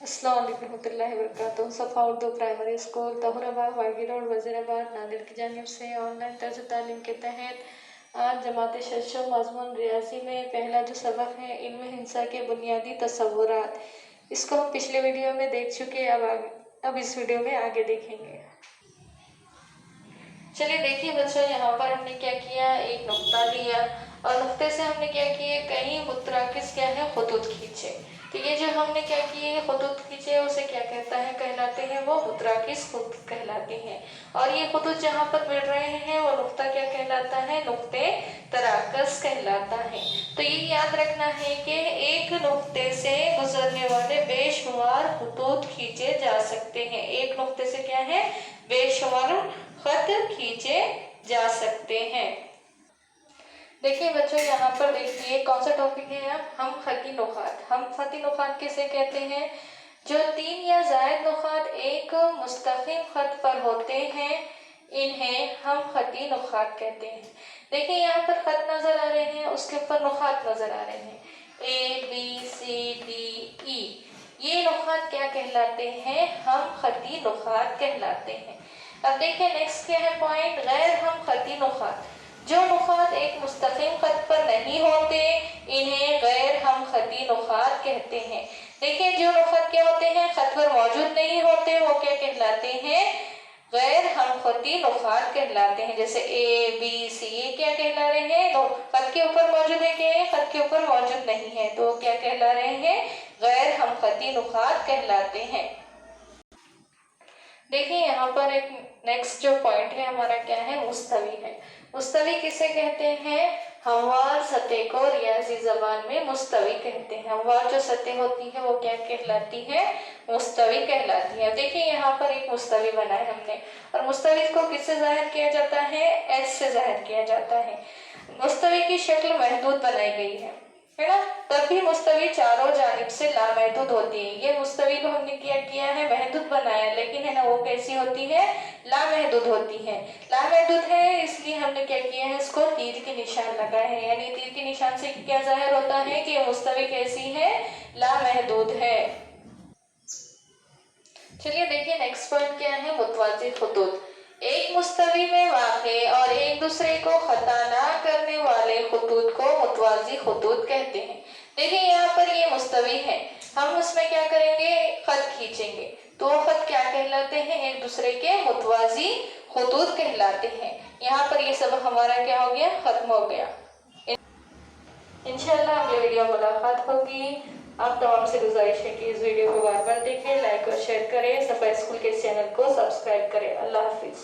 अस्सलाम वालेकुम रहमतुल्लाहि व बरकातुहू। सफ़ा Urdu primary school तहुराबाद वागी road Wazirabad Nanded की जानिब से ऑनलाइन तर्ज तालीम के तहत आज जमात शशो मज़मून रियाजी में पहला जो सबक है इल्म हिंसा के बुनियादी तसव्वुरात, इसको हम पिछले वीडियो में देख चुके। अब इस वीडियो में आगे देखेंगे। चलिए देखिए बच्चों, यहाँ पर हमने क्या किया, एक नुक्ता लिया और नुक्ते से हमने क्या किए, कई मुतराकिस क्या है खुतूत खींचे। तो ये जो हमने क्या किए खुतूत खींचे उसे क्या कहता है, कहलाते हैं वो मुतराकिस खुतूत कहलाते हैं। और ये खुतूत जहाँ पर मिल रहे हैं वो नुक्ता क्या कहलाता है, नुक्ते तराकस कहलाता है। तो ये याद रखना है कि एक नुक्ते से गुजरने वाले बेशुमार खुतूत खींचे जा सकते हैं। एक नुक्ते से क्या है, बेशुमार खत खींचे जा सकते हैं। देखिए बच्चों, यहाँ पर देखिए कौन सा टॉपिक है, हम खती नुकात। हम खती नुकात किसे कहते हैं, जो 3 या ज़ायद नुकात एक मुस्तकिल खत पर होते हैं, इन्हें हम खती नुकात कहते हैं। देखिए यहाँ पर खत नजर आ रहे हैं, उसके ऊपर नुकात नजर आ रहे हैं, ABCDE। ये नुकात क्या कहलाते हैं, हम खती नुकात कहलाते हैं। अब देखिए नेक्स्ट क्या है पॉइंट, गैर हम खती नुकात। जो नुकात एक मुस्तकिल खत पर नहीं होते, इन्हें गैर हम खती नुकात कहते हैं। देखिए जो नुकात क्या होते हैं, खत पर मौजूद नहीं होते, वो क्या कहलाते हैं, गैर हम खती नुकात कहलाते हैं। जैसे ABC, ये क्या कहला रहे हैं, खत के ऊपर मौजूद है, क्या है, खत के ऊपर मौजूद नहीं है, तो क्या कहला रहे हैं, गैर हम खती नुकात कहलाते हैं। देखिए यहाँ पर एक नेक्स्ट जो पॉइंट है हमारा क्या है, मुस्तवी है। मुस्तवी किसे कहते हैं, हमवार सतह को रियाजी जबान में मुस्तवी कहते हैं। हमवार जो सतह होती है वो क्या कहलाती है, मुस्तवी कहलाती है। देखिए यहाँ पर एक मुस्तवी बना है हमने, और मुस्तवी को किससे जाहिर किया जाता है, एस से जाहिर किया जाता है। मुस्तवी की शक्ल महदूद बनाई गई है ना, तब भी मुस्तवी चारों जानिब से लामहदूद होती है। ये मुस्तवी को हमने क्या किया है, महदूद बनाया, लेकिन है ना वो कैसी होती है, लामहदूद होती है। लामहदूद है इसलिए हमने क्या किया है, इसको तीर के निशान लगाए हैं, यानी तीर के निशान से क्या जाहिर होता है कि मुस्तवी कैसी है, लामहदूद है। चलिए देखिए नेक्स्ट पॉइंट क्या है, मुतवाज़ी खुतूत। एक मुस्तवी में वाक़े और एक दूसरे को खता ना करने वाले खुतूत को मुतवाज़ी खुतूत कहते हैं। देखिए यहाँ पर ये मुस्तवी है, हम उसमें क्या करेंगे, खत खींचेंगे, तो वो खत क्या कहलाते हैं, एक दूसरे के मुतवाज़ी खुतूत कहलाते हैं। यहाँ पर ये सब हमारा क्या हो गया, खत्म हो गया। इंशाल्लाह अगले वीडियो में मुलाकात होगी। आप तमाम से गुजारिश है कि इस वीडियो को बार बार देखें, लाइक और शेयर करें, सफ़ा स्कूल के चैनल को सब्सक्राइब करें। अल्लाह हाफिज़।